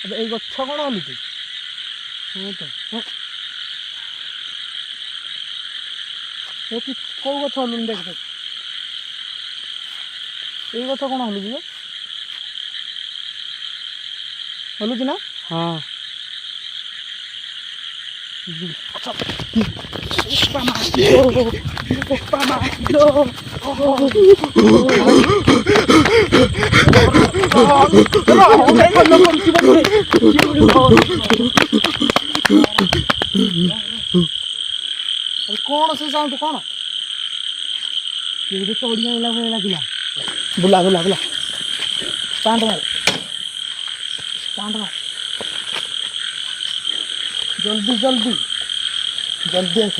এই গଛ କ'ଣ ହଲୁଛି? ହଁ ତ କେଉଁ ଗଛ ହଲୁନି ଦେଖ ଦେଖ। ଏଇ ଗଛ କ'ଣ ହଲୁଛି ଯେ? ହଲୁଛି ନା? ହଁ କ'ଣ ସେ ସାଉଣ୍ଡ କ'ଣ? କିଏ ଗୋଟେ ଚଢ଼ି ଆଣିଲା ଭଳିଆ ଲାଗିଲା। ବୁଲା ବୁଲା ବୁଲା ଷ୍ଟାଣ୍ଡ ମାର ଷ୍ଟାଣ୍ଡ ମାର ଜଲ୍ଦି ଜଲ୍ଦି ଜଲ୍ଦି ଆସ।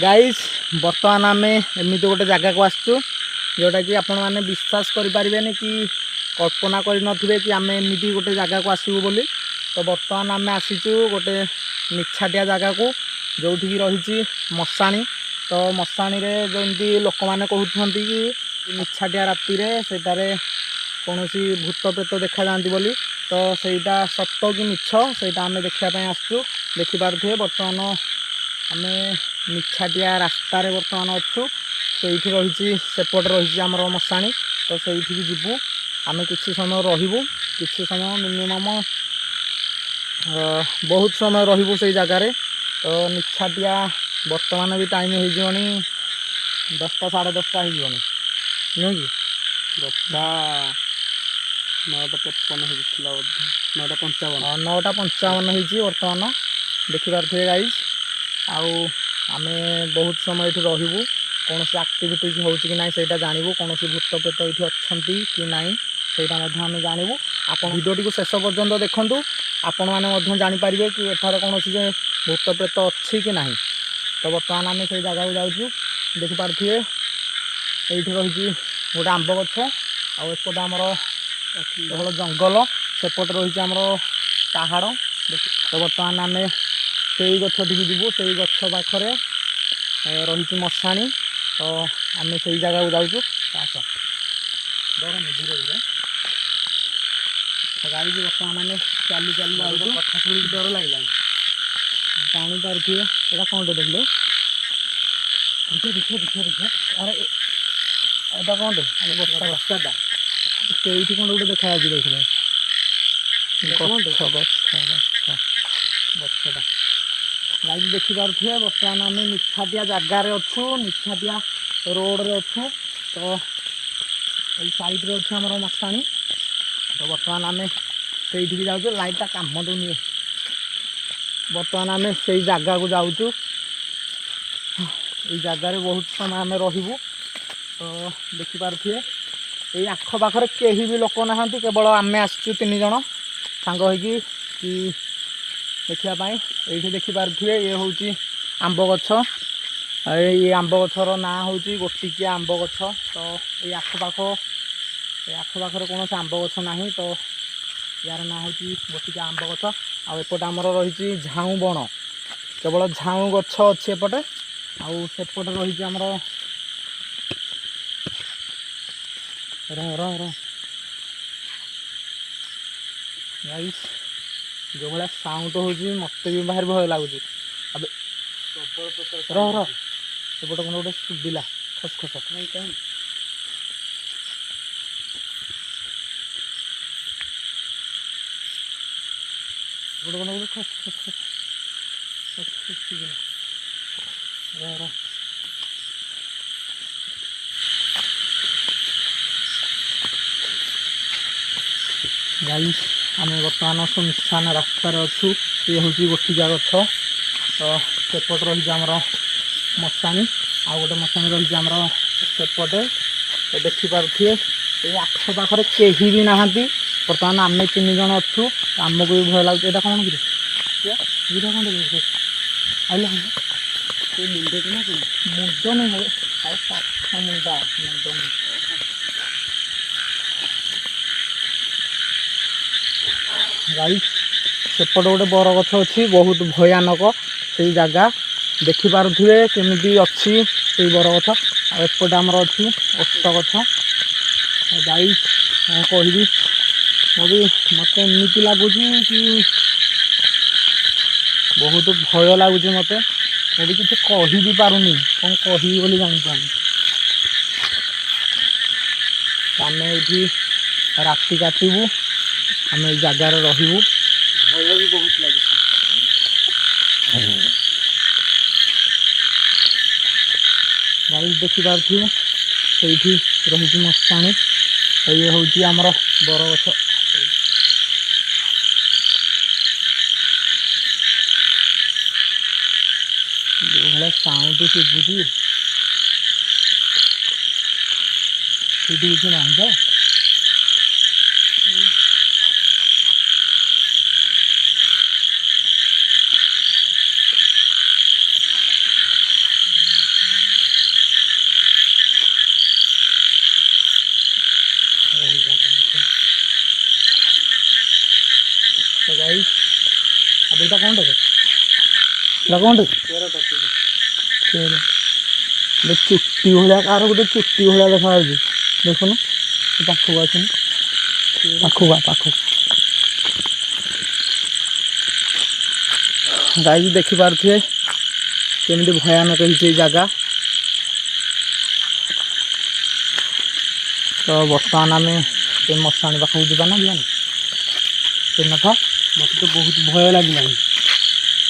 ଗାଇସ୍ ବର୍ତ୍ତମାନ ଆମେ ଏମିତି ଗୋଟେ ଜାଗାକୁ ଆସିଛୁ ଯେଉଁଟାକି ଆପଣମାନେ ବିଶ୍ୱାସ କରିପାରିବେନି କି କଳ୍ପନା କରିନଥିବେ କି ଆମେ ଏମିତି ଗୋଟେ ଜାଗାକୁ ଆସିବୁ ବୋଲି। ତ ବର୍ତ୍ତମାନ ଆମେ ଆସିଛୁ ଗୋଟେ ନିଛାଟିଆ ଜାଗାକୁ ଯେଉଁଠିକି ରହିଛି ମଶାଣି। ତ ମଶାଣିରେ ଯେମିତି ଲୋକମାନେ କହୁଛନ୍ତି କି ନିଛାଟିଆ ରାତିରେ ସେଠାରେ କୌଣସି ଭୂତ ପ୍ରେତ ଦେଖାଯାଆନ୍ତି ବୋଲି। ତ ସେଇଟା ସତ କି ମିଛ ସେଇଟା ଆମେ ଦେଖିବା ପାଇଁ ଆସିଛୁ। ଦେଖିପାରୁଥିବେ ବର୍ତ୍ତମାନ ଆମେ ନିଛାଟିଆ ରାସ୍ତାରେ ବର୍ତ୍ତମାନ ଅଛୁ। ସେଇଠି ରହିଛି ସେପଟେ ରହିଛି ଆମର ମଶାଣି। ତ ସେଇଠିକି ଯିବୁ। ଆମେ କିଛି ସମୟ ରହିବୁ, କିଛି ସମୟ ମିନିମମ୍ ବହୁତ ସମୟ ରହିବୁ ସେଇ ଜାଗାରେ। ତ ନିଛାଟିଆ ବର୍ତ୍ତମାନ ବି ଟାଇମ୍ ହେଇଯିବଣି 10ଟା ସାଢ଼େ 10ଟା ହେଇଯିବଣି ନୁହେଁ କି? 10ଟା 9:53 ହେଇଥିଲା ବୋଧେ 9:55 ହେଇଛି ବର୍ତ୍ତମାନ। ଦେଖିପାରୁଥିବେ ଗାଇଜ୍। ଆଉ ଆମେ ବହୁତ ସମୟ ଏଠି ରହିବୁ। କୌଣସି ଆକ୍ଟିଭିଟିଜ୍ ହେଉଛି କି ନାହିଁ ସେଇଟା ଜାଣିବୁ। କୌଣସି ଭୂତ ପ୍ରେତ ଏଇଠି ଅଛନ୍ତି କି ନାହିଁ ସେଇଟା ମଧ୍ୟ ଆମେ ଜାଣିବୁ। ଆପଣ ଭିଡ଼ିଓଟିକୁ ଶେଷ ପର୍ଯ୍ୟନ୍ତ ଦେଖନ୍ତୁ। ଆପଣମାନେ ମଧ୍ୟ ଜାଣିପାରିବେ କି ଏଠାରେ କୌଣସି ଯେ ଭୂତ ପ୍ରେତ ଅଛି କି ନାହିଁ। ତ ବର୍ତ୍ତମାନ ଆମେ ସେଇ ଜାଗାକୁ ଯାଉଛୁ। ଦେଖିପାରୁଥିବେ ଏଇଠି ରହିଛି ଗୋଟେ ଆମ୍ବ ଗଛ, ଆଉ ଏପଟେ ଆମର କେବଳ ଜଙ୍ଗଲ, ସେପଟେ ରହିଛି ଆମର ପାହାଡ଼। ତ ବର୍ତ୍ତମାନ ଆମେ ସେଇ ଗଛଟିକୁ ଯିବୁ। ସେଇ ଗଛ ପାଖରେ ରହିଛି ମଶାଣି। ତ ଆମେ ସେଇ ଜାଗାକୁ ଯାଉଛୁ। ଆସ ଡରନି ଧୀରେ ଧୀରେ ଗାଡ଼ିକି ବର୍ତ୍ତମାନ ଆମେ ଚାଲି ଚାଲି ଯାଉଛୁ। କଥା ଶୁଣିକି ଡର ଲାଗିଲାଣି। ଜାଣିପାରୁଥିବେ ଏଇଟା କ'ଣଟେ ଦେଖିଲେ? ଦେଖିଆ ଦେଖିଆ ଦେଖିଆ ଆରେ ଏଇଟା କ'ଣଟେ? ବର୍ଷାଟା ସେଇଠି କ'ଣ ଗୋଟେ ଦେଖାଯାଉଛି ଦେଖିଲେ? ଗଛଟା ଗାଈ ଦେଖିପାରୁଥିବେ। ବର୍ତ୍ତମାନ ଆମେ ନିଛାଟିଆ ଜାଗାରେ ଅଛୁ, ନିଛାଟିଆ ରୋଡ଼ରେ ଅଛୁ। ତ ଏଇ ସାଇଡ଼୍ରେ ଅଛି ଆମର ମଶାଣି। ତ ବର୍ତ୍ତମାନ ଆମେ ସେଇଠିକି ଯାଉଛୁ। ଲାଇଟ୍ଟା କାମ ଦେଉନି। ବର୍ତ୍ତମାନ ଆମେ ସେଇ ଜାଗାକୁ ଯାଉଛୁ। ଏଇ ଜାଗାରେ ବହୁତ ସମୟ ଆମେ ରହିବୁ। ତ ଦେଖିପାରୁଥିବେ ଏଇ ଆଖପାଖରେ କେହି ବି ଲୋକ ନାହାନ୍ତି, କେବଳ ଆମେ ଆସିଛୁ 3 ଜଣ ସାଙ୍ଗ ହେଇକି କି ଦେଖିବା ପାଇଁ। ଏଇଠି ଦେଖିପାରୁଥିବେ ଇଏ ହେଉଛି ଆମ୍ବ ଗଛ। ଏଇ ଆମ୍ବ ଗଛର ନାଁ ହେଉଛି ଗୋଟିକିଆ ଆମ୍ବ ଗଛ। ତ ଏଇ ଆଖପାଖରେ କୌଣସି ଆମ୍ବ ଗଛ ନାହିଁ। ତ ୟାର ନାଁ ହେଉଛି ଗୋଟିକିଆ ଆମ୍ବ ଗଛ। ଆଉ ଏପଟେ ଆମର ରହିଛି ଝାଉଁ ବଣ, କେବଳ ଝାଉଁ ଗଛ ଅଛି ଏପଟେ। ଆଉ ସେପଟେ ରହିଛି ଆମର ଗାଇସ୍ ଯେଉଁ ଭଳିଆ ସାଉଣ୍ଡ ହେଉଛି ମୋତେ ବି ଭାରି ଭୟ ଲାଗୁଛି। ଏପଟେ କ'ଣ ଗୋଟେ ଶୁଭିଲା ଖସ ଖସ କାହିଁ ଗୋଟେ କ'ଣ ଗୋଟେ ଖସ ଖସ ଶୁଭିଲା। ଗାଇସ୍ ଆମେ ବର୍ତ୍ତମାନ ସୁନସାନ ରାସ୍ତାରେ ଅଛୁ। ଇଏ ହେଉଛି ଗୋଟିକିଆ ଗଛ। ତ ସେପଟେ ରହିଛି ଆମର ମଶାଣି, ଆଉ ଗୋଟେ ମଶାଣି ରହିଛି ଆମର ସେପଟେ। ତ ଦେଖିପାରୁଥିବେ ଏଇ ଆଖପାଖରେ କେହି ବି ନାହାନ୍ତି। ବର୍ତ୍ତମାନ ଆମେ 3 ଜଣ ଅଛୁ। ଆମକୁ ବି ଭୟ ଲାଗୁଛି। ଏଇଟା କ'ଣ କିରେ? ଏଇଟା କ'ଣ ଆଇଲା ମୁଣ୍ଡ ନା ମୁଣ୍ଡ ନୁହେଁ ଆଉ ପାଖ ମୁଣ୍ଡ ନୁହେଁ। ଗାଈ ସେପଟେ ଗୋଟେ ବର ଗଛ ଅଛି, ବହୁତ ଭୟାନକ ସେଇ ଜାଗା। ଦେଖିପାରୁଥିବେ କେମିତି ଅଛି ସେଇ ବର ଗଛ। ଆଉ ଏପଟେ ଆମର ଅଛି ଓସ୍ତ ଗଛ। ଗାଈ କ'ଣ କହିବି ମୋତେ ଏମିତି ଲାଗୁଛି କି ବହୁତ ଭୟ ଲାଗୁଛି ମୋତେ। ମୁଁ ବି କିଛି କହିବି ପାରୁନି, କ'ଣ କହିବି ବୋଲି ଜାଣିପାରୁନି। ଆମେ ଏଇଠି ରାତି କାଟିବୁ, ଆମେ ଏଇ ଜାଗାରେ ରହିବୁ। ଭୟ ବି ବହୁତ ଲାଗୁଛି। ଗାଈ ଦେଖିପାରୁଥିବେ ସେଇଠି ରହିଛି ମଶାଣି। ଇଏ ହେଉଛି ଆମର ବରଗଛ। ଯେଉଁଭଳିଆ ସାଉଣ୍ଡ ଶୁଭୁଛି ସେଇଠି କିଛି ନାହିଁ ତ। ଗାଈ अब ଏଇଟା କ'ଣଟେ ଏଇଟା କ'ଣଟେ ଚୁଟି ଭଳିଆ କାହାର ଗୋଟେ ଚୁଟି ଭଳିଆ ଦେଖାଯାଉଛି। ଦେଖୁନ ପାଖକୁ ଆସୁନି, ପାଖକୁ ଗାଈ ଦେଖିପାରୁଥିବେ କେମିତି ଭୟାନକ ହେଇଛି ଏଇ ଜାଗା। ତ ବର୍ତ୍ତମାନ ଆମେ ସେ ମଶାଣି ପାଖକୁ ଯିବା ନା ଯିବାନି? ସେନାଥ ମୋତେ ତ ବହୁତ ଭୟ ଲାଗିଲାଣି।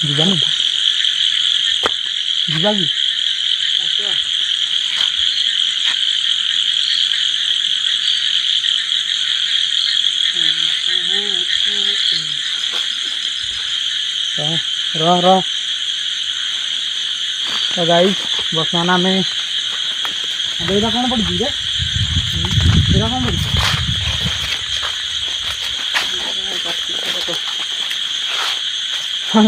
ଯିବାନି? ଯିବା କି? ରହ ତ ଗାଈ ବର୍ତ୍ତମାନ ଆମେ ଏଇଟା କ'ଣ ପଡ଼ିଛି ରେ? ଏଇଟା କ'ଣ ପଡ଼ିଛି?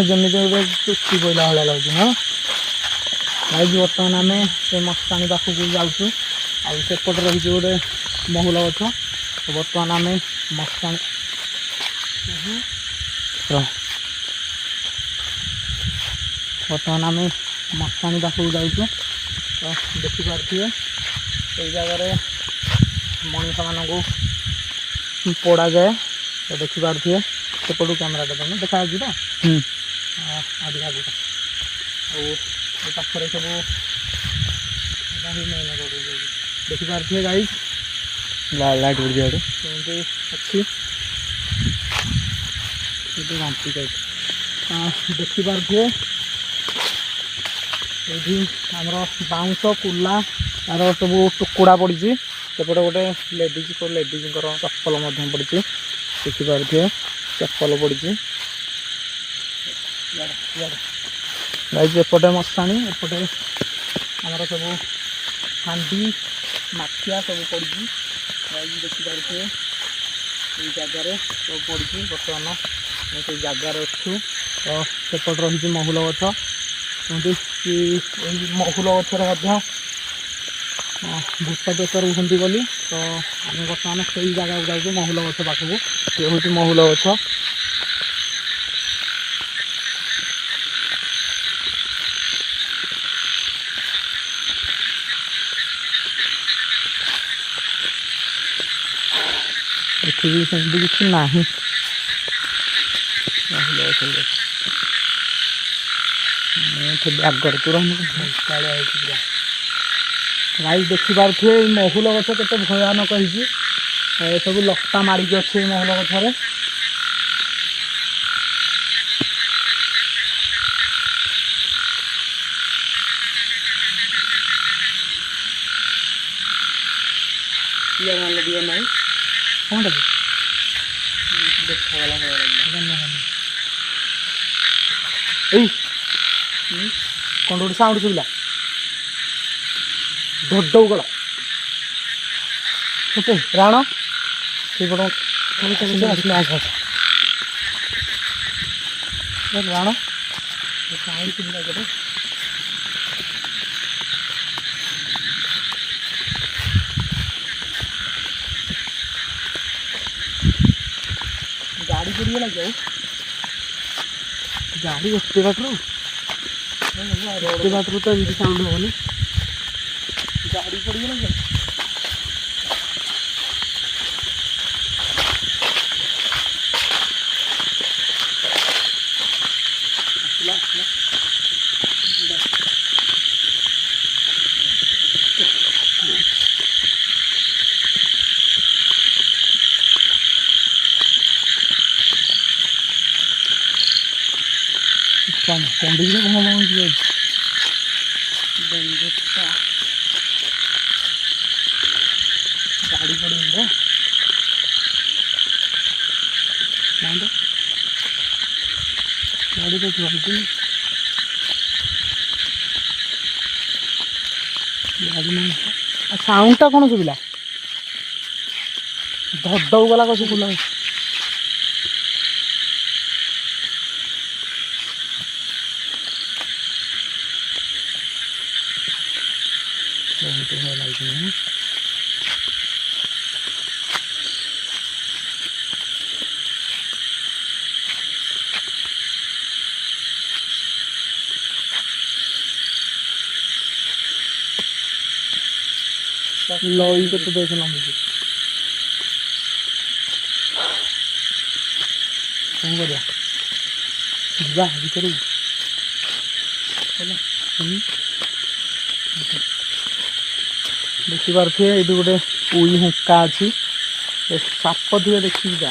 ଯେମିତି ଗୋଟେ ଚୁଟି ପଇଲା ଭଳିଆ ଲାଗୁଛି। ହଁ ଗାଈ ବର୍ତ୍ତମାନ ଆମେ ସେ ମଶାଣି ପାଖକୁ ଯାଉଛୁ। ଆଉ ସେପଟେ ରହିଛି ଗୋଟେ ମହୁଲ ଗଛ। ତ ବର୍ତ୍ତମାନ ଆମେ ମଶାଣି ପାଖକୁ ଯାଉଛୁ। ତ ଦେଖିପାରୁଥିବେ ସେଇ ଜାଗାରେ ମଣିଷମାନଙ୍କୁ ପୋଡ଼ାଯାଏ। ତ ଦେଖିପାରୁଥିବେ ସେପଟୁ କ୍ୟାମେରାଟା ଦେବ ଦେଖାଯାଉଛି ତ। ଅଧିକା ଆଉ ଏ ପାଖରେ ସବୁ ଦେଖିପାରୁଥିବେ ଗାଈ ଲାଇଟ୍ ପଡ଼ିଛି ଆଡ଼େ ସେମିତି ଅଛି। ସେଠି ବାନ୍ତି ଯାଉଛି। ଦେଖିପାରୁଥିବେ ଏଇଠି ଆମର ବାଉଁଶ କୁଲା ତାର ସବୁ ଟୁକୁଡ଼ା ପଡ଼ିଛି। ସେପଟେ ଗୋଟେ ଲେଡ଼ିଜ୍ଙ୍କର ଚପଲ ମଧ୍ୟ ପଡ଼ିଛି। ଦେଖିପାରୁଥିବେ ଚପଲ ପଡ଼ିଛି। ଗାଈ ଏପଟେ ମଶାଣି, ଏପଟେ ଆମର ସବୁ ହାଣ୍ଡି ମାଠିଆ ସବୁ ପଡ଼ିଛି। ଗାଈ ଦେଖିପାରୁଥିବେ ଏଇ ଜାଗାରେ ସବୁ ପଡ଼ିଛି। ବର୍ତ୍ତମାନ ଆମେ ସେଇ ଜାଗାରେ ଅଛୁ। ତ ସେପଟେ ରହିଛି ମହୁଲ ଗଛ। ଏମିତି ଏଇ ମହୁଲ ଗଛରେ ମଧ୍ୟ ଭୂତ ପେତ ରୁହନ୍ତି ବୋଲି। ତ ଆମେ ବର୍ତ୍ତମାନ ସେଇ ଜାଗାକୁ ଯାଉଛୁ, ମହୁଲ ଗଛ ପାଖକୁ। ସେ ହେଉଛି ମହୁଲ ଗଛ। ଏଠି ବି ସେମିତି କିଛି ନାହିଁ। ଆଗରେ ପୁରା ଗାଈ ଦେଖିପାରୁଥିବେ ଏଇ ମହୁଲ ଗଛ କେତେ ଭୟାନକ ହେଇଛି। ଏସବୁ ଲତା ମାଡ଼ିକି ଅଛି ଏଇ ମହୁଲ ଗଛରେ। ନାହିଁ କ'ଣଟା ଦେଖାଗଲା ଏଇ କ'ଣ ଗୋଟେ ସାଉଣ୍ଡ ଶୁଭିଲା। ଧଡ଼ଉ ଗଲା କେତେ ରାଣ ସେଇପଟ ରାଣ ସାଉଣ୍ଡ ଶୁଭିଲା କେତେ। ଗାଡ଼ି ପଡ଼ିଗଲା କି ଆଉ? ଗାଡ଼ି ଏତେ ବାଟରୁ ତ ଏମିତି ସାଉଣ୍ଡ ହେବନି। ଗାଡ଼ି ପଡ଼ିଗଲା କି? ପଣ୍ଡିରେ କ'ଣ ଯାଉଛି ଗାଡ଼ି ପଡ଼ିବ ତ ଗାଡ଼ି ତ ରହିଛି ଗାଡ଼ି ନାହିଁ ସାଉଣ୍ଡଟା କ'ଣ ଶୁଭିଲା ଧଡ଼ଉ ଗଲା କଷି ଫୁଲ ବହୁତ ଭଲ ଲାଗୁଛି लई के तो देख मुझे कौन कर देखी पारे ये गोटे उई हुक्का अच्छी साप थे देखी जा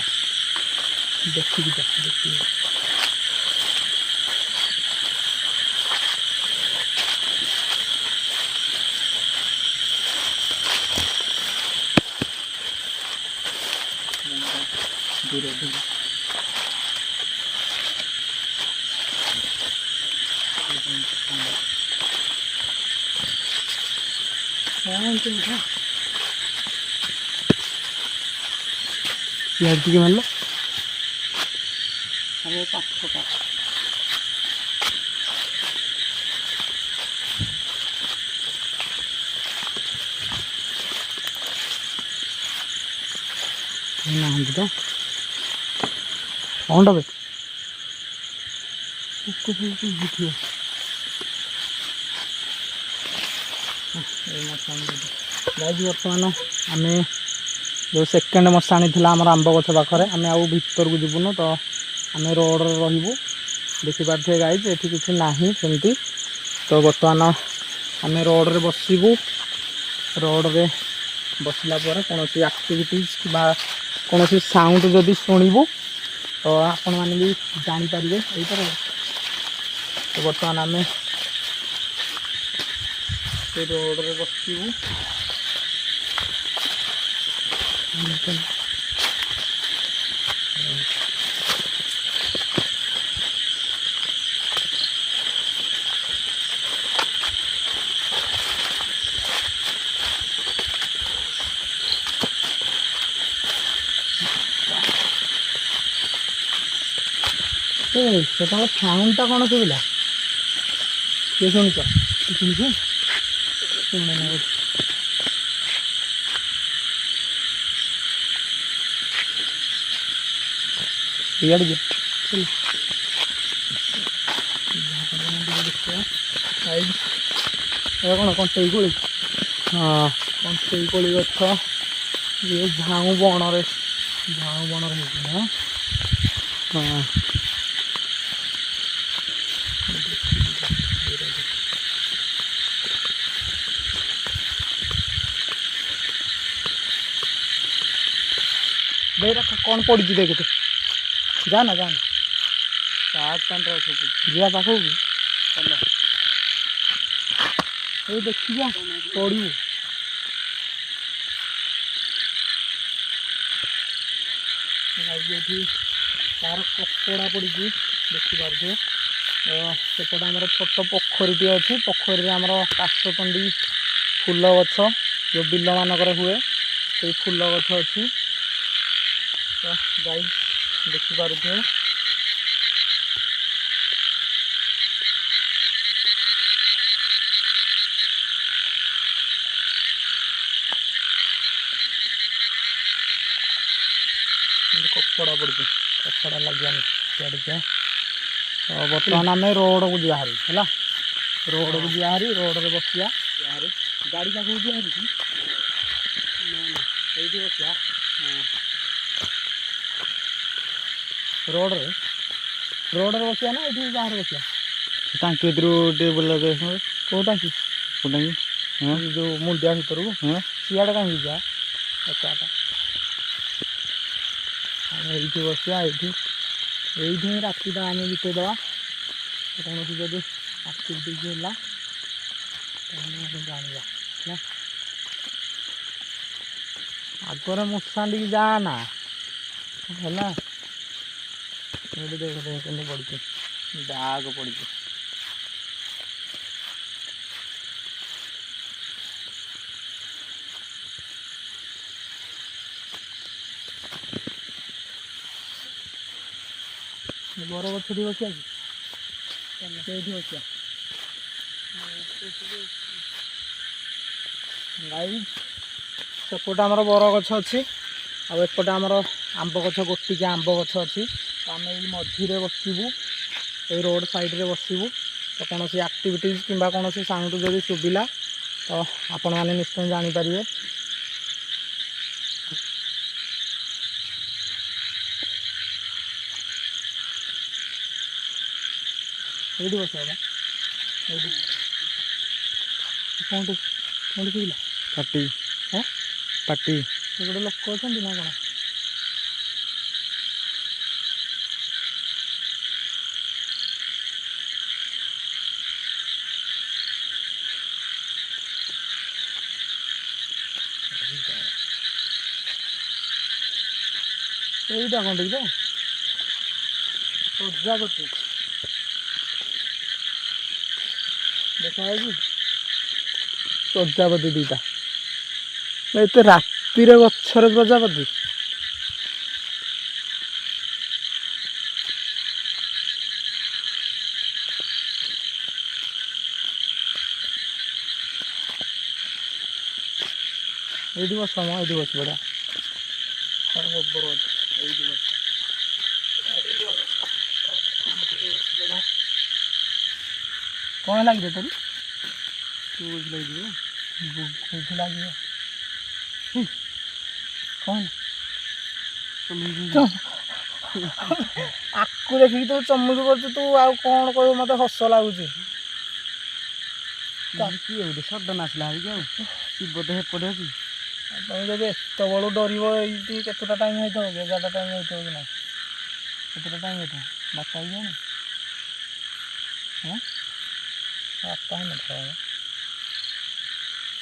देखी जा देखी दूर दूर लड़की के मतलब अरे पाँच तो कौन टा बर्तमान आम जो सेकेंड मशाणी थी आम आंब गछ पाखे आम आउ भर को जीवुन तो आम रोड रू देखिपे गाइज ये किसी ना सेमती तो बर्तमान आम रोड रे बसबू रोड रे बसला कौन एक्टिविटीज कि कौन साउंड जदि शुणु तो आपण मैंने भी जापर यही तो बर्तमान आम रोड रे बसबू से साउंडटा कौन शुविला किए शुणुच शुणुच इे कौन कंटेई कोली हाँ कंटेई कोली गछ ये झाऊ बण हाँ कौन पड़ी देख तो जाना जाना जा पाख ये देखी जा पड़ू तार कपड़ा पड़ी देखिपे सेपटे आम छोट पोखरी अच्छी पोखरी आम काशतंडी फूल गछ जो बिल मानक हुए से फूल गछ अच्छी तो गाई देखिपे कपड़ा पड़ी कपड़ा लगे तो बर्तमान आम रोड को जाहारी है रोड को जाहारी रोड रे बसिया गाड़ी पाक जाहारी ये बसिया रोड रे बसिया ना ये बाहर बसिया टाँकी भर बोल कौ टाँकी कौ टाँकी जो मुंडिया भर को सियाड़े कहीं जा अच्छा ये बसिया ये रातिटा आम बितेदवा କୌଣସି ଯଦି ଆକ୍ଟିଭିଟି ହେଲା ତାହେଲେ ଆମେ ଜାଣିବା ହେଲା। ଆଗରେ ମୂଷାଣ୍ଡିକି ଯାଆନା ହେଲା। ଏଇଠି ଦେଖ ଦେଖ କେମିତି ପଡ଼ିଛି ଦାଗ ପଡ଼ିଛି। ବରଗଛଟି ବସିବା କି ସେଇଠି ବସିବା ଗାଈ। ସେପଟେ ଆମର ବରଗଛ ଅଛି ଆଉ ଏପଟେ ଆମର ଆମ୍ବ ଗଛ ଗୋଟିକିଆ ଆମ୍ବ ଗଛ ଅଛି। ତ ଆମେ ଏଇ ମଝିରେ ବସିବୁ, ଏଇ ରୋଡ଼ ସାଇଡ଼ରେ ବସିବୁ। ତ କୌଣସି ଆକ୍ଟିଭିଟିଜ୍ କିମ୍ବା କୌଣସି ସାଉଣ୍ଡ ଯଦି ଶୁଭିଲା ତ ଆପଣମାନେ ନିଶ୍ଚୟ ଜାଣିପାରିବେ। ଏଇଠି ବସିବା ବା ଏଇଠି କେଉଁଠି କେଉଁଠି ଶୁଭିଲା ପାଟି ହଁ ପାଟି ସେ ଗୋଟେ ଲୋକ ଅଛନ୍ତି ନା କ'ଣ? এইଟା କ'ଣ ଦେଖିଛ ପ୍ରଜାପତି ଦେଖାଯାଉଛି ପ୍ରଜାପତି ଦୁଇଟା। ଏତେ ରାତିରେ ଗଛରେ ପ୍ରଜାପତି। এইଠି ବସ ମ ଏଇଠି ବସି ପଡ଼ିଆ ଏଇଠି ବସ। କ'ଣ ଲାଗିବ ତୋର? ତୁ ବୁଝି ଲାଗିଯିବ ବୁଝି ଲାଗିବ କ'ଣ ଆକୁ ଦେଖିକି ତୁ ଚମୁକି ପଡ଼ୁଛୁ। ତୁ ଆଉ କ'ଣ କହିବୁ? ମୋତେ ହସ ଲାଗୁଛି। କିଏ ଗୋଟେ ସଡନ୍ ଆସିଲା କି ଆଉ ଶିବ ତ ହେପଟେ ଅଛି। ତମେ ଯଦି ଏତେ ବେଳୁ ଡରିବ ଏଇଠି କେତେଟା ଟାଇମ୍ ହେଇଥିବ କି? 11ଟା ଟାଇମ୍ ହେଇଥିବ କି ନାହିଁ? କେତେଟା ଟାଇମ୍ ହେଇଥିବ? 12ଟା ହେଇଯାଉନି? ହଁ 8ଟା ହେଇନଥିବ।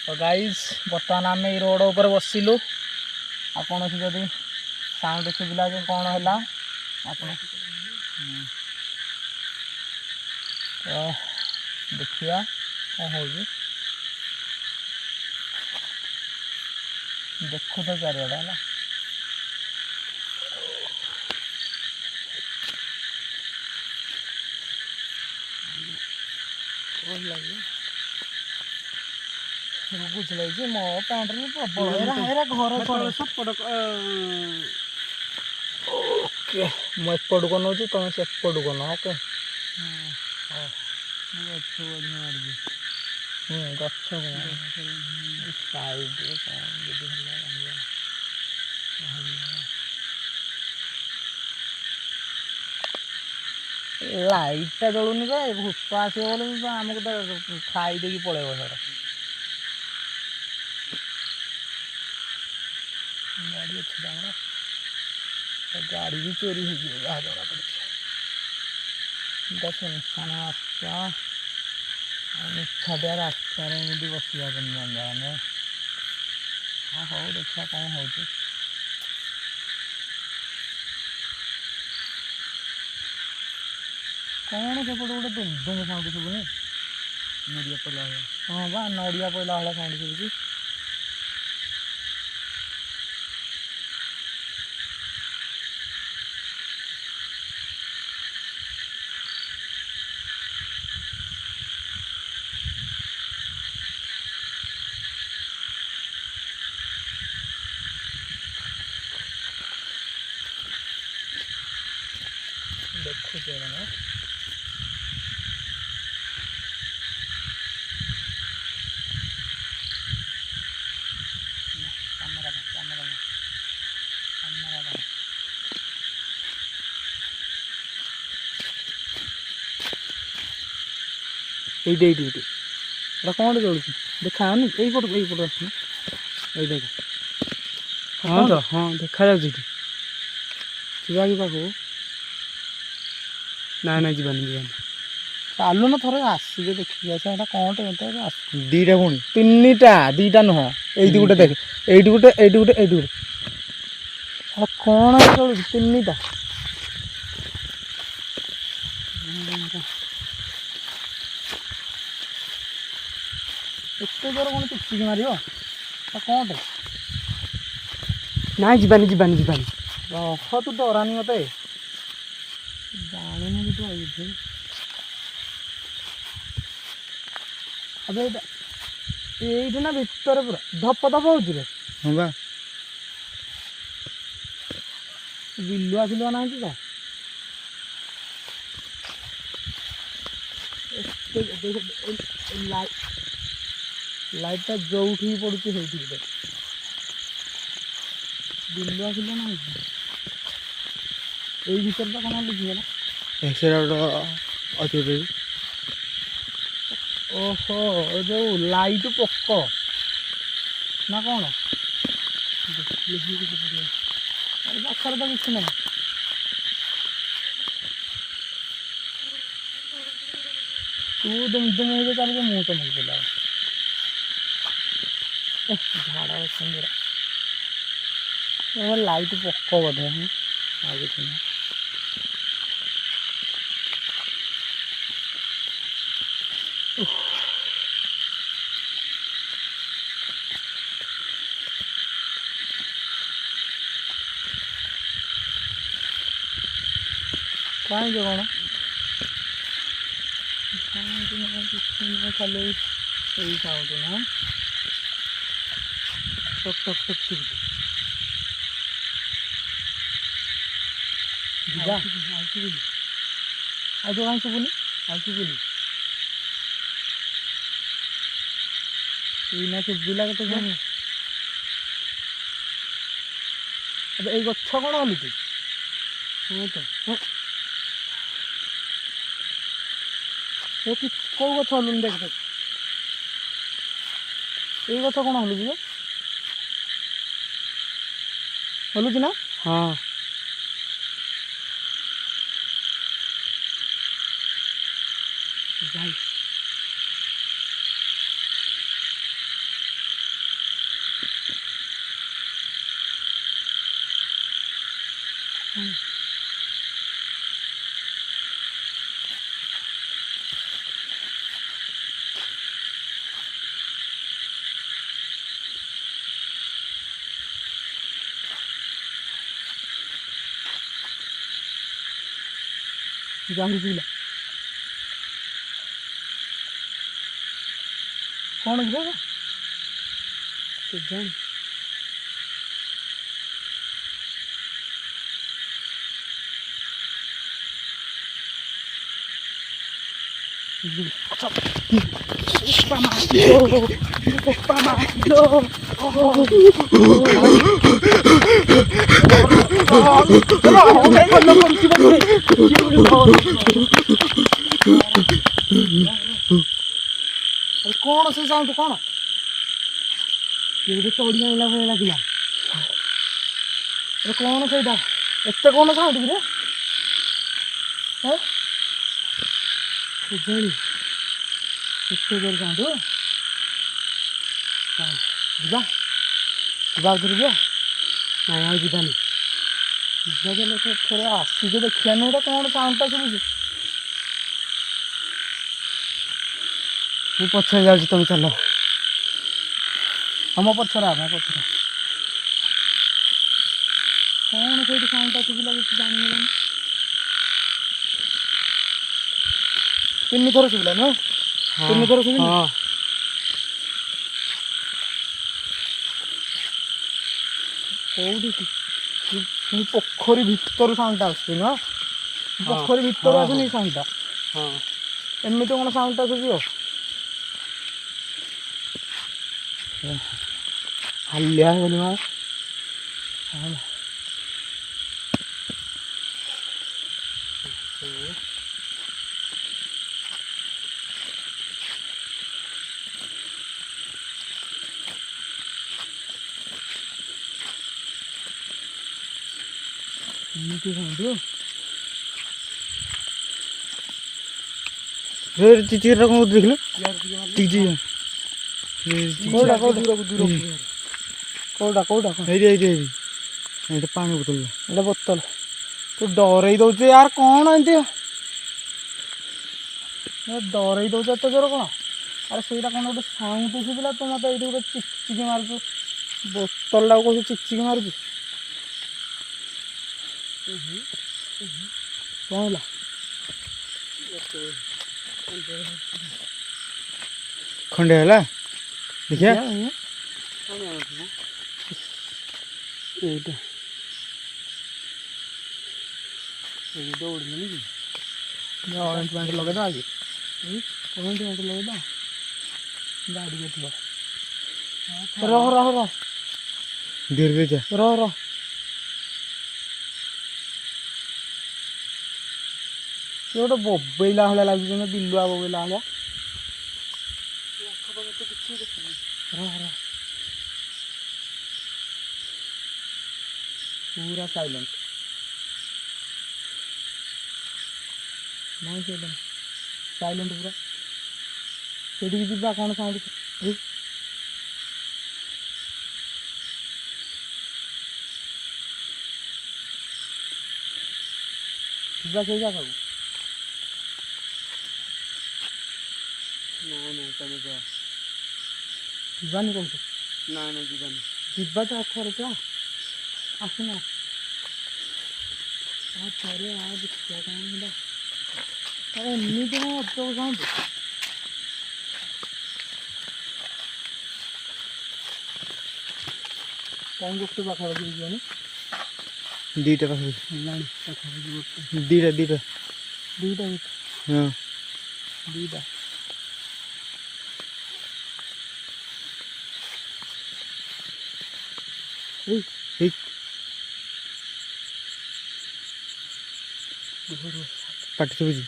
ତ ଗାଇଜ୍ ବର୍ତ୍ତମାନ ଆମେ ଏଇ ରୋଡ଼ ଉପରେ ବସିଲୁ। ଆଉ କୌଣସି ଯଦି ସାଉଣ୍ଡ ଶୁଭିଲା କି କ'ଣ ହେଲା ଆପଣ ତ ଦେଖିବା କ'ଣ ହେଉଛି। ଦେଖୁଛ ଚାରିଆଡ଼େ ହେଲା। ଭଲ ଲାଗିବ ବୁଝି ଲାଗିଛି ମୋ ପ୍ୟାଣ୍ଟରେ ପ୍ରବଳ ଘର ସପଟ। ଓକେ ମୁଁ ଏପଟକୁ ନେଉଛି ତମେ ସେପଟକୁ ନ ଓକେ। ଗଛ ସାଇଡ଼ରେ କ'ଣ ଯଦି ହେଲା ଜାଣିବା। ଲାଇଟ୍ଟା ଜଳୁନି ବା ଭୂତ ଆସିବ ବୋଲି ଆମକୁ ତ ଖାଇ ଦେଇକି ପଳେଇବ ସାରା। ଗାଡ଼ି ଅଛି ତାଙ୍କର ଗାଡ଼ି ବି ଚୋରି ହେଇଯିବ ଯାହା ଜଣାପଡ଼ୁଛି। ଏଇଟା ସୁନସାନ ରାସ୍ତା ମିଠାଟିଆ ରାସ୍ତାରେ ଏମିତି ବସିବା ପାଇଁ ହଁ ହଉ ଦେଖିବା କ'ଣ ହେଉଛି। କ'ଣ ସେପଟେ ଗୋଟେ ଦୁମ ସାଉଣ୍ଡ ଶୁଭୁନି? ନଡ଼ିଆ ପଇଲା ଭଳିଆ। ହଁ ବା ନଡ଼ିଆ ପଇଲା ଭଳିଆ ସାଉଣ୍ଡ ଶୁଭୁଛି। ଦେଖୁଛି ମାନେ এইଠି ଏଇଠି ଏଇଠି ଏଇଟା କ'ଣଟେ ଚଳୁଛି ଦେଖାଯାଉନି? ଏଇପଟକୁ ଆସୁନି ଏଇ ଦେଖ। ହଁ ତ ହଁ ଦେଖାଯାଉଛି ଏଠି। ଯିବା କି ପାଖକୁ? ନାଇଁ ଯିବାନି ଚାଲୁନ ଥରେ ଆସିକି ଦେଖିକି ଆସିବା ଏଇଟା କ'ଣଟେ ଏତେ ଆସୁ ଦିଟା ପୁଣି ଦିଟା ନୁହଁ ଏଇଠି ଗୋଟେ ଦେଖେ ଏଇଠି ଗୋଟେ ଏଇଠି ଗୋଟେ ଏଇଠି ଗୋଟେ ଆଉ କ'ଣ ଚଳୁଛି ତିନିଟା ଏତେ ଜୋର କ'ଣ ଚିକିକି ମାରିବ ଆଉ କ'ଣଟେ ନାଇଁ ଯିବାନି ରହ ତୁ ଡରାନି ମତେ ଜାଣିନି କି ତୁ ଏଇଠି ଏବେ ଏଇଠି ନା ଭିତରେ ପୁରା ଧପ ଧପ ହଉଛି ରେ ହଁ ବା ବିଲୁଆ ଫିଲୁଆ ନାହାନ୍ତି ତ ଲାଇଟ୍ଟା ଯୋଉଠି ପଡ଼ୁଛି ସେଇଠି ଦେଖ ବିଲୁଆ ଫିଲୁଆ ନାହାନ୍ତି ଏଇ ଭିତରେ ତ କ'ଣ ଲୁଚିଗଲା ସେଟା ଗୋଟେ ଅଛି ଓହୋ ଏ ଯେଉଁ ଲାଇଟ୍ ପୋକ ନା କ'ଣ ପାଖରେ ତ କିଛି ନାହିଁ ତୁ ଦୁମ ଦୁମ ହେଇକି ଚାଲିବୁ ମୁଁ ତ ମୁଗିଲା ଝାଡ଼ା ଅଛନ୍ତି ଲାଇଟ୍ ପୋକ ବୋଧେ ଆଉ କିଛି ନାହିଁ କାହିଁକି କ'ଣ ଖାଲି ଏଇ ସାଉଣ୍ଡ ନା ଟକ୍ ଟକ୍ ଟକ୍ ଶୁଭୁଛି ଯିବା ଆଉ ଶୁଭୁନି ଆଉ ଯେଉଁ କାହିଁ ଶୁଭୁନି ଆଉ ଶୁଭୁନି ଏଇନା ଶୁଭିଲା କେତେ ସମୟ ଏବେ ଏଇ ଗଛ କ'ଣ ହଲୁଛି ହଁ ତ କେଉଁ ଗଛ ହଲୁନି ଦେଖ ଦେଖ ଏଇ ଗଛ କ'ଣ ହଲୁଛି ଯେ ହଲୁଛି ନା ହଁ ଯାଇ ଯାହୁରି ପିଲା କ'ଣ କି ବାବା କେଜାଣି କ'ଣ ସେ ସାଉଣ୍ଡ କ'ଣ କିଏ ଚଢ଼ି ଆଣିଲା ଭଳିଆ ଲାଗିଲା କ'ଣ ସେଇଟା ଏତେ କ'ଣ ସାଉଣ୍ଡ କିରେ କେଜାଣି ଏତେ ଜୋର ସାଉଣ୍ଡ ଯିବା ଆଉଥରେ ଯିବା ନାଇଁ ଆଉ ଯିବାନି ଯିବା ଲୋକ ଥରେ ଆସିକି ଦେଖିବାନି ଏଇଟା କ'ଣ ସାଉଣ୍ଡଟା ଶୁଭୁଛି ମୁଁ ପଛରେ ଯାଉଛି ତମେ ଚାଲ ଆମ ପଛରେ ଆମେ ପଛରେ କ'ଣ ସେଇଠି ସାଉଣ୍ଡଟା ଶୁଭିଲା କିଛି ଜାଣିଗଲାନି ତିନିଥର ଶୁଭିଲା ନୁହେଁ ତିନିଥର ଶୁଭିଲା ହଁ କେଉଁଠି ପୋଖରୀ ଭିତରୁ ସାଉଣ୍ଡଟା ଆସୁଛି ନୁହଁ ପୋଖରୀ ଭିତରୁ ଆସୁନି ସାଉଣ୍ଡଟା ହଁ ଏମିତି କ'ଣ ସାଉଣ୍ଡଟା ଶୁଭିବ ହାଲିଆ ହେଇଗଲି ମା ଏମିତି ସାଉଣ୍ଡ ଚିଚିଟା କ'ଣ ଦେଖିଲୁ ଚିଚି କୋଉଟା କୋଉଟା ହେଇଠି ଏଇଟା ପାଣି ବୋତଲ ଏଇଟା ବୋତଲ ତୁ ଡରେଇ ଦଉଛୁ ୟାର କ'ଣ ଏମିତି ଡରେଇ ଦଉଛୁ ଏତେ ଜୋର କ'ଣ ଆରେ ସେଇଟା କ'ଣ ଗୋଟେ ସାଉଣ୍ଡ ଶୁଭିଲା ତୁ ମୋତେ ଏଇଠି ଗୋଟେ ଚିକଚିକି ମାରୁଛୁ ବୋତଲଟାକୁ କହୁଛୁ ଚିକଚିକି ମାରୁଛୁ କ'ଣ ହେଲା ଖଣ୍ଡେ ହେଲା ଦେଖିଆ ଏଇଟା ଦୌଡ଼ିଲନି କି ଅରେଞ୍ଜ ପ୍ୟାଣ୍ଟ ଲଗେଇଦବା ଆଜି ଅରେଞ୍ଜ ପ୍ୟାଣ୍ଟ ଲଗେଇଦବା ଗାଡ଼ିରେ ଥିବ ରହ ରହ ରହ ଧୀରେ ଯା ରହ ରହ ସେ ଗୋଟେ ବୋବେଇଲା ଭଳିଆ ଲାଗୁଛି ଯେମିତି ବିଲୁଆ ବୋବେଇଲା ଭଳିଆ ରହ ରହ ପୁରା ସାଇଲେଣ୍ଟ ନାଇଁ ସେଇଟା ସାଇଲେଣ୍ଟ ପୁରା ସେଠିକି ଯିବା କ'ଣ ସାଉଣ୍ଡ ଯିବା ସେଇ ଜାଗାକୁ ନାଇଁ ତମେ ଯା ଯିବାନି କହୁଛୁ ନାଇଁ ଯିବାନି ଯିବା ତ ଥରେ ଯା ଆସୁନା ଥରେ ଦେଖିବା କ'ଣ ହେଲା ଆରେ ଏମିତି କ'ଣ ଅଟକ ସାଉଣ୍ଡ କ'ଣ ଗୋଟେ ପାଖାପାଖି ଯିବାନି ଦୁଇଟା ପାଖରେ ହେଲାଣି ପାଖାପାଖି ଗୋଟେ ଦୁଇଟା ଦୁଇଟା ହଁ ଦୁଇଟା ଠିକ୍ ପାଟି ଶୁଭୁଛି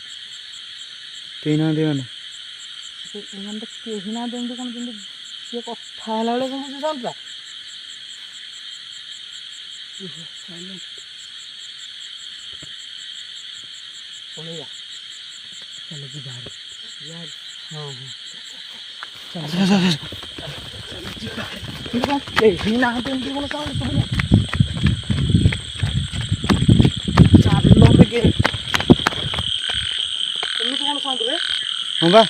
କେହି ନାହାନ୍ତି ମାନେ ଏମାନେ ତ କେହି ନାହାନ୍ତି ଏମିତି କ'ଣ ଯେମିତି ସିଏ କଥା ହେଲା ବେଳେ କ'ଣ ଜାଣିଲା ପଳେଇବା ଚାଲ ଯିବା ହଁ ହଁ କେହି ନାହାନ୍ତି ଏମିତି କ'ଣ ସାଉଣ୍ଡ ଶୁଭିଲା ଚାଲ ଟିକେ ଏମିତି କ'ଣ ସାଉଣ୍ଡ ରେ ହଁ ବା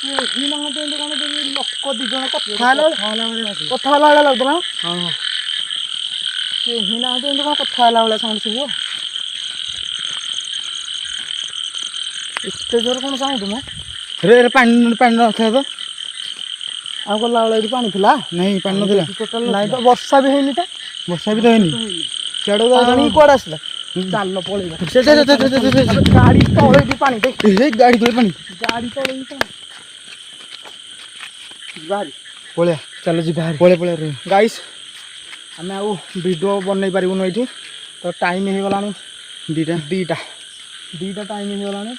କେହି ନାହାନ୍ତି ଏମିତି କ'ଣ ଲୋକ ଦୁଇ ଜଣ କଥା ହେଲା ଭଳିଆ ଲାଗୁଥିଲା ହଁ ହଁ କେହି ନାହାନ୍ତି ଏମିତି କ'ଣ କଥା ହେଲା ଭଳିଆ ସାଉଣ୍ଡ ଶୁଭିବ ଏତେ ଜୋର କ'ଣ ସାଉଣ୍ଡ ମ ରେ ପାଣି ନଥିଲା ତ ଆଉ ଗଲାବେଳେ ଏଠି ପାଣି ଥିଲା ନାଇଁ ପାଣି ନଥିଲା ନାଇଁ ତ ବର୍ଷା ବି ହେଇନି ତ ବର୍ଷା ବି ତ ହେଇନି ସିଆଡ଼ୁ କୁଆଡ଼େ ଆସିଲା ଚାଲ ପଳେଇବା ଗାଡ଼ି ଗାଡ଼ି ତଳେ ବି ପାଣି ଦେଖ ତଳେ ପାଣି ଗାଡ଼ି ତଳେ ବି ପାଣି ବାହାରି ପଳେଆ ଚାଲ ଯିବା ପଳେଆ ଗାଇସ୍ ଆମେ ଆଉ ଭିଡ଼ିଓ ବନେଇ ପାରିବୁନୁ ଏଇଠି ତ ଟାଇମ୍ ହେଇଗଲାଣି ଦିଟା ଟାଇମ୍ ହେଇଗଲାଣି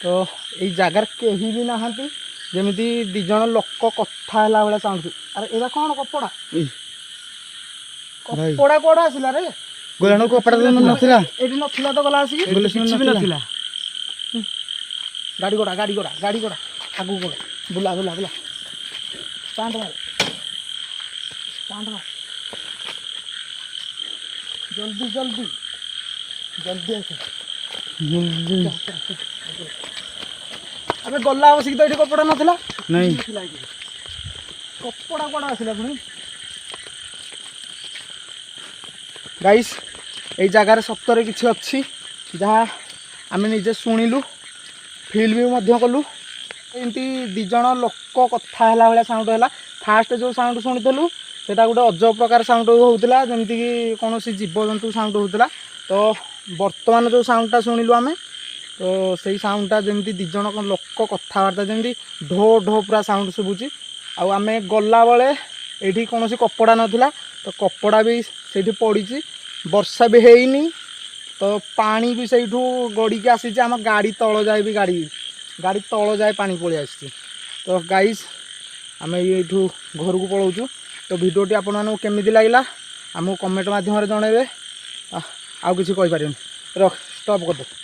ତ ଏଇ ଜାଗାରେ କେହି ବି ନାହାନ୍ତି ଯେମିତି ଦୁଇ ଜଣ ଲୋକ କଥା ହେଲା ଭଳିଆ ସାଉଣ୍ଡ ଆରେ ଏଇଟା କ'ଣ କପଡ଼ା କୁଆଡ଼େ ଆସିଲା ରେ ଗୋଲାଣ କପଡ଼ା ନଥିଲା ଏଠି ନଥିଲା ତ ଗଲା ଆସିକି କିଛି ବି ନଥିଲା ଗାଡ଼ି ଗୋଡ଼ା ଆଗକୁ ଗୋଡ଼ା ବୁଲା ଷ୍ଟାଣ୍ଡ ମାର ଜଲ୍ଦି ଆସ ଆମେ ଗଲା ବସିକି ତ ଏଠି କପଡ଼ା ନଥିଲା ନାଇଁ କପଡ଼ା କୁଆଡ଼େ ଆସିଲା ପୁଣି ଗାଇସ୍ ଏଇ ଜାଗାରେ ସତରେ କିଛି ଅଛି ଯାହା ଆମେ ନିଜେ ଶୁଣିଲୁ ଫିଲ୍ ବି ମଧ୍ୟ କଲୁ ଏମିତି ଦୁଇ ଜଣ ଲୋକ କଥା ହେଲା ଭଳିଆ ସାଉଣ୍ଡ ହେଲା ଫାଷ୍ଟ ଯେଉଁ ସାଉଣ୍ଡ ଶୁଣିଥିଲୁ ସେଇଟା ଗୋଟେ ଅଜବ ପ୍ରକାର ସାଉଣ୍ଡ ହେଉଥିଲା ଯେମିତିକି କୌଣସି ଜୀବଜନ୍ତୁ ସାଉଣ୍ଡ ହେଉଥିଲା ତ ବର୍ତ୍ତମାନ ଯେଉଁ ସାଉଣ୍ଡଟା ଶୁଣିଲୁ ଆମେ ତ ସେଇ ସାଉଣ୍ଡଟା ଯେମିତି ଦୁଇ ଜଣ ଲୋକ କଥାବାର୍ତ୍ତା ଯେମିତି ଢୋ ଢୋ ପୁରା ସାଉଣ୍ଡ ଶୁଭୁଛି ଆଉ ଆମେ ଗଲାବେଳେ ଏଇଠି କୌଣସି କପଡ଼ା ନଥିଲା ତ କପଡ଼ା ବି ସେଇଠି ପଡ଼ିଛି ବର୍ଷା ବି ହେଇନି ତ ପାଣି ବି ସେଇଠୁ ଗଡ଼ିକି ଆସିଛି ଆମ ଗାଡ଼ି ତଳ ଯାଏ ବି ଗାଡ଼ି ତଳ ଯାଏ ପାଣି ପଳେଇ ଆସିଛି ତ ଗାଇସ୍ ଆମେ ଏଇଠୁ ଘରକୁ ପଳାଉଛୁ ତ ଭିଡ଼ିଓଟି ଆପଣମାନଙ୍କୁ କେମିତି ଲାଗିଲା ଆମକୁ କମେଣ୍ଟ ମାଧ୍ୟମରେ ଜଣାଇବେ ଆଉ କିଛି କହିପାରିବେନି ରଖ ଷ୍ଟପ୍ କରିଦେ